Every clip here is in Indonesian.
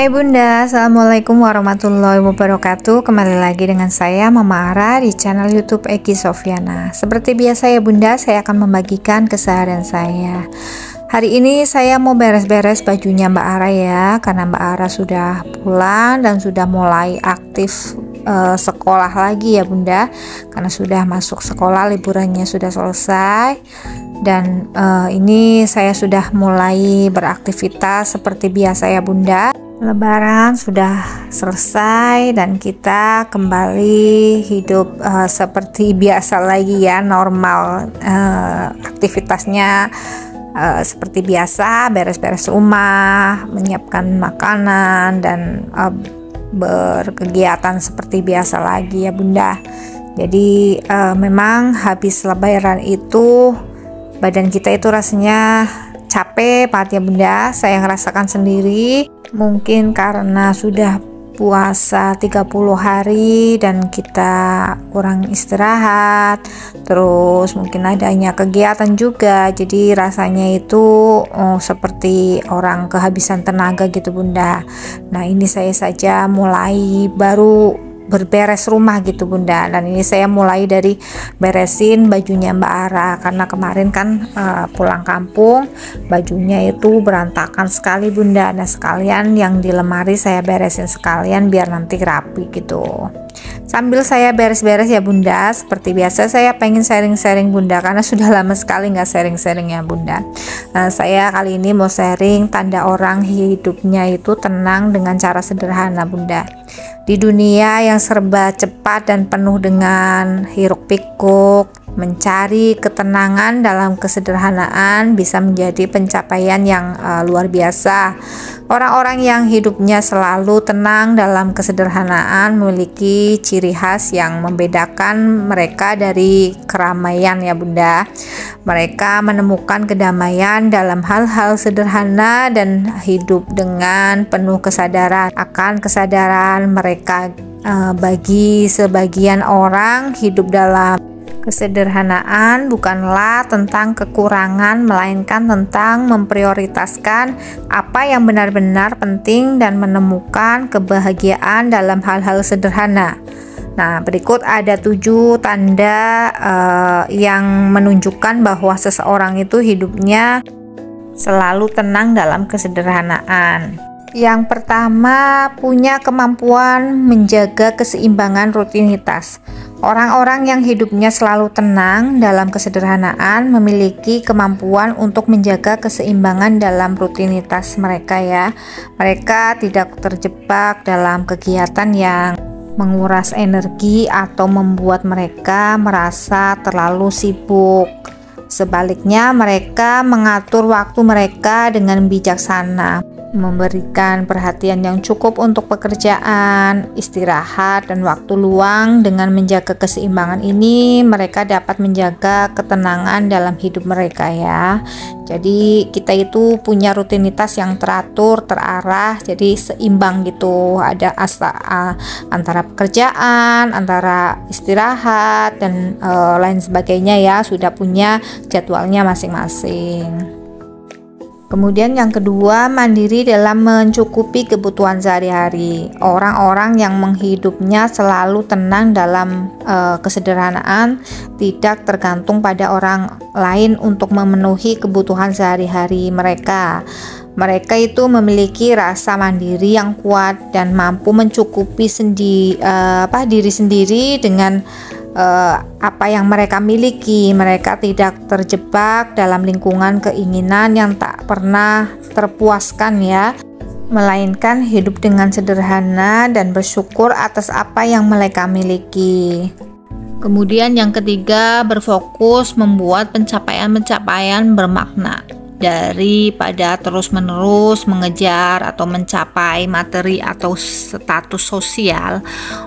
Hai Bunda, Assalamualaikum warahmatullahi wabarakatuh. Kembali lagi dengan saya Mama Ara di channel YouTube Egi Sofyana. Seperti biasa ya Bunda, saya akan membagikan keseharian saya. Hari ini saya mau beres-beres bajunya Mbak Ara ya, karena Mbak Ara sudah pulang dan sudah mulai aktif sekolah lagi ya Bunda, karena sudah masuk sekolah, liburannya sudah selesai. Dan ini saya sudah mulai beraktivitas seperti biasa ya Bunda. Lebaran sudah selesai dan kita kembali hidup seperti biasa lagi ya, normal, aktivitasnya seperti biasa, beres-beres rumah, menyiapkan makanan, dan berkegiatan seperti biasa lagi ya Bunda. Jadi memang habis Lebaran itu badan kita itu rasanya capek banget ya Bunda. Saya ngerasakan sendiri, mungkin karena sudah puasa 30 hari dan kita kurang istirahat, terus mungkin adanya kegiatan juga, jadi rasanya itu seperti orang kehabisan tenaga gitu Bunda. Nah ini saya saja mulai baru berberes rumah gitu Bunda, dan ini saya mulai dari beresin bajunya Mbak Ara karena kemarin kan pulang kampung bajunya itu berantakan sekali Bunda. Nah sekalian yang di lemari saya beresin sekalian biar nanti rapi gitu. Sambil saya beres-beres ya Bunda, seperti biasa saya pengen sharing-sharing Bunda karena sudah lama sekali nggak sharing-sharing ya Bunda. Saya kali ini mau sharing tanda orang hidupnya itu tenang dengan cara sederhana Bunda. Di dunia yang serba cepat dan penuh dengan hiruk-pikuk, mencari ketenangan dalam kesederhanaan bisa menjadi pencapaian yang luar biasa. Orang-orang yang hidupnya selalu tenang dalam kesederhanaan memiliki ciri khas yang membedakan mereka dari keramaian ya Bunda. Mereka menemukan kedamaian dalam hal-hal sederhana dan hidup dengan penuh kesadaran akan kesadaran mereka. Bagi sebagian orang, hidup dalam kesederhanaan bukanlah tentang kekurangan, melainkan tentang memprioritaskan apa yang benar-benar penting dan menemukan kebahagiaan dalam hal-hal sederhana. Nah, berikut ada 7 tanda yang menunjukkan bahwa seseorang itu hidupnya selalu tenang dalam kesederhanaan. Yang pertama, punya kemampuan menjaga keseimbangan rutinitas. Orang-orang yang hidupnya selalu tenang dalam kesederhanaan memiliki kemampuan untuk menjaga keseimbangan dalam rutinitas mereka ya. Mereka tidak terjebak dalam kegiatan yang menguras energi atau membuat mereka merasa terlalu sibuk. Sebaliknya, mereka mengatur waktu mereka dengan bijaksana, memberikan perhatian yang cukup untuk pekerjaan, istirahat, dan waktu luang. Dengan menjaga keseimbangan ini, mereka dapat menjaga ketenangan dalam hidup mereka ya. Jadi kita itu punya rutinitas yang teratur, terarah, jadi seimbang gitu. Ada antara pekerjaan, antara istirahat, dan lain sebagainya ya. Sudah punya jadwalnya masing-masing. Kemudian yang kedua, mandiri dalam mencukupi kebutuhan sehari-hari. Orang-orang yang menghidupnya selalu tenang dalam kesederhanaan, tidak tergantung pada orang lain untuk memenuhi kebutuhan sehari-hari mereka. Mereka itu memiliki rasa mandiri yang kuat dan mampu mencukupi diri sendiri dengan apa yang mereka miliki. Mereka tidak terjebak dalam lingkungan keinginan yang tak pernah terpuaskan ya, melainkan hidup dengan sederhana dan bersyukur atas apa yang mereka miliki. Kemudian yang ketiga, berfokus membuat pencapaian-pencapaian bermakna daripada terus-menerus mengejar atau mencapai materi atau status sosial.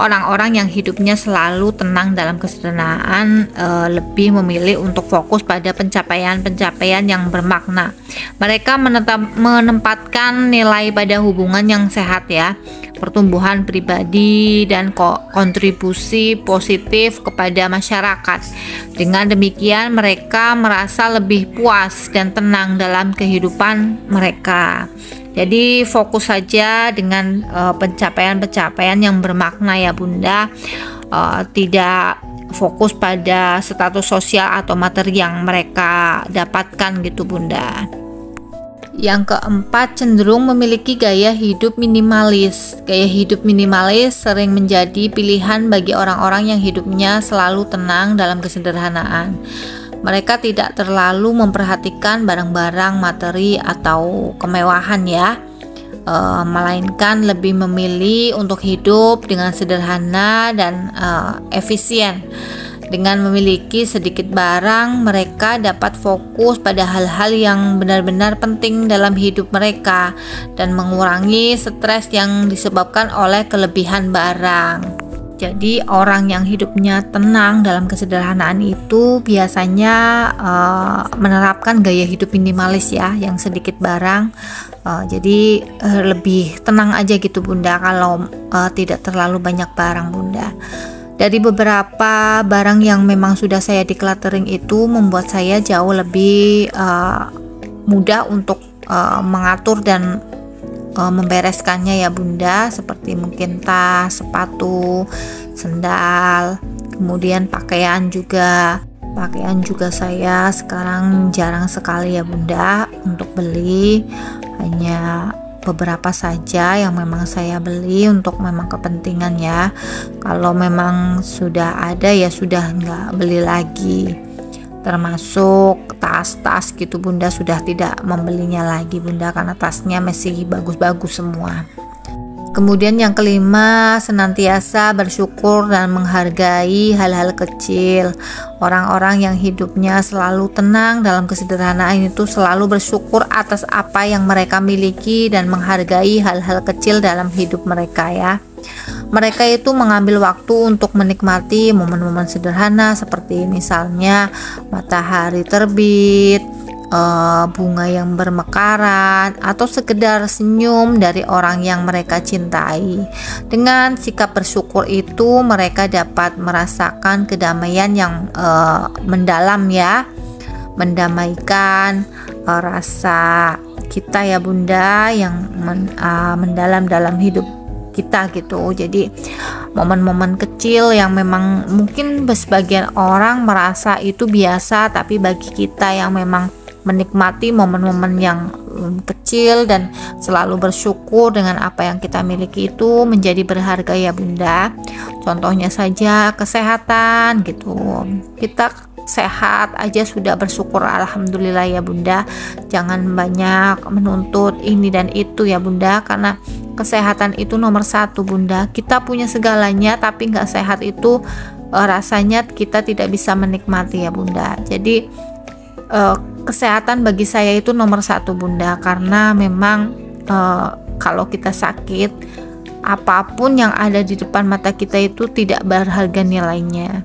Orang-orang yang hidupnya selalu tenang dalam kesederhanaan lebih memilih untuk fokus pada pencapaian-pencapaian yang bermakna. Mereka menempatkan nilai pada hubungan yang sehat ya, pertumbuhan pribadi, dan kontribusi positif kepada masyarakat. Dengan demikian mereka merasa lebih puas dan tenang dalam kehidupan mereka. Jadi fokus saja dengan pencapaian-pencapaian yang bermakna ya Bunda. Tidak fokus pada status sosial atau materi yang mereka dapatkan gitu Bunda. Yang keempat, cenderung memiliki gaya hidup minimalis. Gaya hidup minimalis sering menjadi pilihan bagi orang-orang yang hidupnya selalu tenang dalam kesederhanaan. Mereka tidak terlalu memperhatikan barang-barang, materi, atau kemewahan ya, melainkan lebih memilih untuk hidup dengan sederhana dan efisien. Dengan memiliki sedikit barang, mereka dapat fokus pada hal-hal yang benar-benar penting dalam hidup mereka dan mengurangi stres yang disebabkan oleh kelebihan barang. Jadi orang yang hidupnya tenang dalam kesederhanaan itu biasanya menerapkan gaya hidup minimalis ya, yang sedikit barang. Jadi lebih tenang aja gitu Bunda kalau tidak terlalu banyak barang Bunda. Dari beberapa barang yang memang sudah saya decluttering itu membuat saya jauh lebih mudah untuk mengatur dan membereskannya ya Bunda, seperti mungkin tas, sepatu, sendal, kemudian pakaian juga saya sekarang jarang sekali ya Bunda untuk beli, hanya beberapa saja yang memang saya beli untuk memang kepentingan ya. Kalau memang sudah ada ya sudah nggak beli lagi, termasuk tas-tas gitu Bunda, sudah tidak membelinya lagi Bunda karena tasnya masih bagus-bagus semua. Kemudian yang kelima, senantiasa bersyukur dan menghargai hal-hal kecil. Orang-orang yang hidupnya selalu tenang dalam kesederhanaan itu selalu bersyukur atas apa yang mereka miliki dan menghargai hal-hal kecil dalam hidup mereka ya. Mereka itu mengambil waktu untuk menikmati momen-momen sederhana seperti misalnya matahari terbit, bunga yang bermekaran, atau sekedar senyum dari orang yang mereka cintai. Dengan sikap bersyukur itu mereka dapat merasakan kedamaian yang mendalam ya, mendamaikan rasa kita ya Bunda yang mendalam dalam hidup kita gitu. Jadi momen-momen kecil yang memang mungkin sebagian orang merasa itu biasa, tapi bagi kita yang memang menikmati momen-momen yang kecil dan selalu bersyukur dengan apa yang kita miliki itu menjadi berharga ya Bunda. Contohnya saja kesehatan gitu, kita sehat aja sudah bersyukur alhamdulillah ya Bunda. Jangan banyak menuntut ini dan itu ya Bunda, karena kesehatan itu nomor satu Bunda. Kita punya segalanya tapi nggak sehat itu rasanya kita tidak bisa menikmati ya Bunda. Jadi kesehatan bagi saya itu nomor satu Bunda, karena memang kalau kita sakit, apapun yang ada di depan mata kita itu tidak berharga nilainya.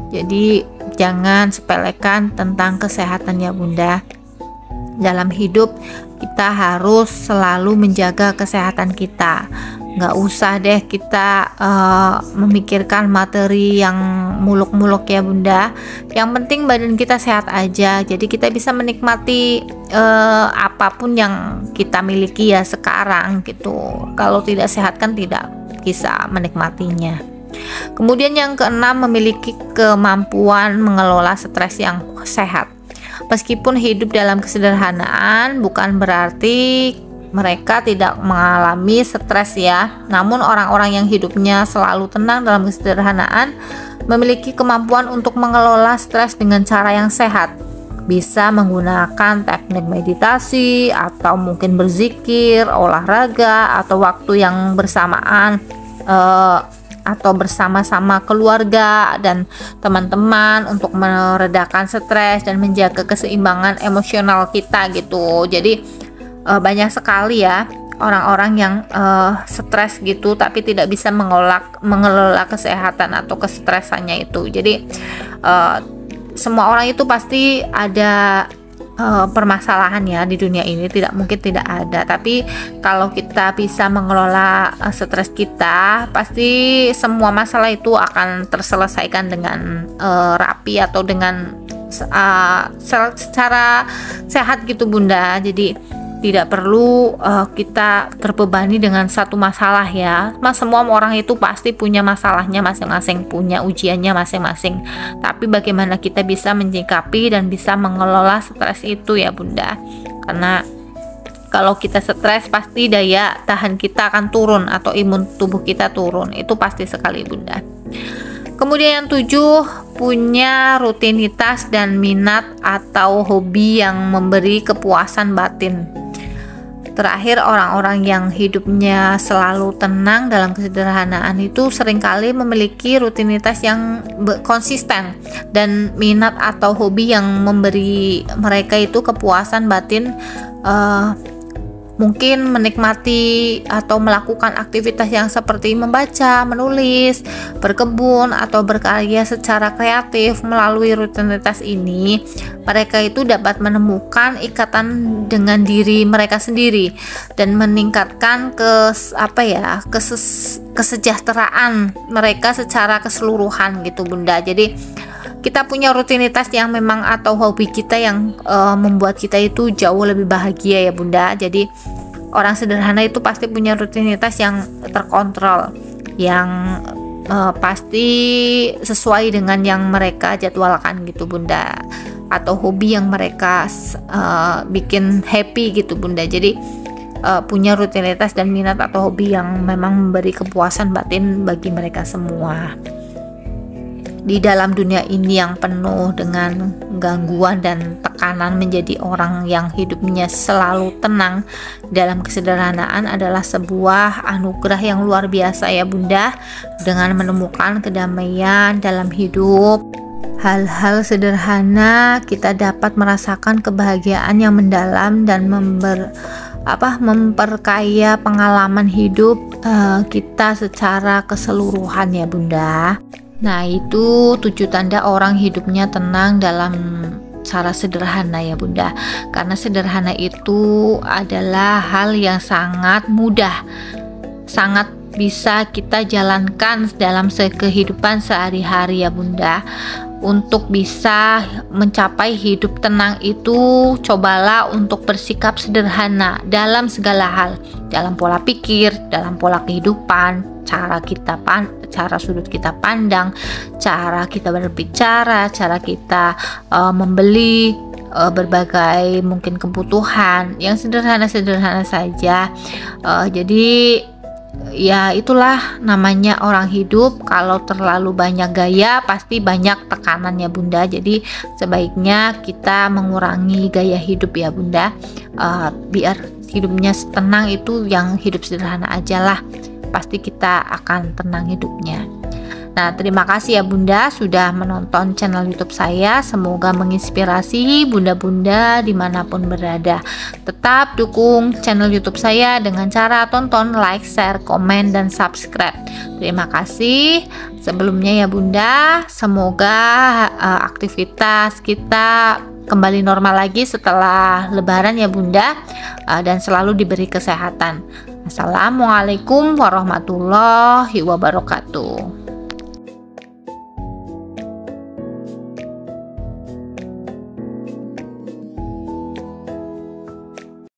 Jadi jangan sepelekan tentang kesehatan ya Bunda. Dalam hidup kita harus selalu menjaga kesehatan kita. Nggak usah deh kita memikirkan materi yang muluk-muluk ya Bunda. Yang penting badan kita sehat aja, jadi kita bisa menikmati apapun yang kita miliki ya sekarang gitu. Kalau tidak sehat kan tidak bisa menikmatinya. Kemudian yang keenam, memiliki kemampuan mengelola stres yang sehat. Meskipun hidup dalam kesederhanaan bukan berarti mereka tidak mengalami stres ya. Namun orang-orang yang hidupnya selalu tenang dalam kesederhanaan memiliki kemampuan untuk mengelola stres dengan cara yang sehat. Bisa menggunakan teknik meditasi atau mungkin berzikir, olahraga, atau waktu yang bersamaan atau bersama-sama keluarga dan teman-teman untuk meredakan stres dan menjaga keseimbangan emosional kita gitu. Jadi banyak sekali ya orang-orang yang stres gitu tapi tidak bisa mengelola kesehatan atau kestresannya itu. Jadi semua orang itu pasti ada permasalahan ya di dunia ini, tidak mungkin tidak ada. Tapi kalau kita bisa mengelola stres kita, pasti semua masalah itu akan terselesaikan dengan rapi atau dengan secara sehat gitu Bunda. Jadi tidak perlu kita terbebani dengan satu masalah ya. Semua orang itu pasti punya masalahnya masing-masing, punya ujiannya masing-masing. Tapi bagaimana kita bisa menyikapi dan bisa mengelola stres itu ya Bunda. Karena kalau kita stres pasti daya tahan kita akan turun atau imun tubuh kita turun. Itu pasti sekali Bunda. Kemudian yang 7, punya rutinitas dan minat atau hobi yang memberi kepuasan batin. Terakhir, orang-orang yang hidupnya selalu tenang dalam kesederhanaan itu seringkali memiliki rutinitas yang konsisten dan minat atau hobi yang memberi mereka itu kepuasan batin, mungkin menikmati atau melakukan aktivitas yang seperti membaca, menulis, berkebun, atau berkarya secara kreatif. Melalui rutinitas ini, mereka itu dapat menemukan ikatan dengan diri mereka sendiri dan meningkatkan kesejahteraan mereka secara keseluruhan gitu Bunda. Jadi kita punya rutinitas yang memang atau hobi kita yang membuat kita itu jauh lebih bahagia ya Bunda. Jadi orang sederhana itu pasti punya rutinitas yang terkontrol, yang pasti sesuai dengan yang mereka jadwalkan gitu Bunda, atau hobi yang mereka bikin happy gitu Bunda. Jadi punya rutinitas dan minat atau hobi yang memang memberi kepuasan batin bagi mereka semua. Di dalam dunia ini yang penuh dengan gangguan dan tekanan, menjadi orang yang hidupnya selalu tenang dalam kesederhanaan adalah sebuah anugerah yang luar biasa ya Bunda. Dengan menemukan kedamaian dalam hidup, hal-hal sederhana, kita dapat merasakan kebahagiaan yang mendalam dan memperkaya pengalaman hidup kita secara keseluruhan ya Bunda. Nah, itu 7 tanda orang hidupnya tenang dalam cara sederhana ya Bunda. Karena sederhana itu adalah hal yang sangat mudah, sangat bisa kita jalankan dalam kehidupan sehari-hari ya Bunda. Untuk bisa mencapai hidup tenang itu, cobalah untuk bersikap sederhana dalam segala hal, dalam pola pikir, dalam pola kehidupan, cara sudut kita pandang, cara kita berbicara, cara kita membeli berbagai mungkin kebutuhan yang sederhana-sederhana saja. Jadi ya itulah namanya orang hidup. Kalau terlalu banyak gaya pasti banyak tekanan ya Bunda. Jadi sebaiknya kita mengurangi gaya hidup ya Bunda, biar hidupnya tenang. Itu yang hidup sederhana aja lah, pasti kita akan tenang hidupnya. Nah, terima kasih ya Bunda sudah menonton channel YouTube saya. Semoga menginspirasi bunda-bunda dimanapun berada. Tetap dukung channel YouTube saya dengan cara tonton, like, share, komen, dan subscribe. Terima kasih sebelumnya ya Bunda. Semoga aktivitas kita kembali normal lagi setelah Lebaran ya Bunda, dan selalu diberi kesehatan. Assalamualaikum warahmatullahi wabarakatuh.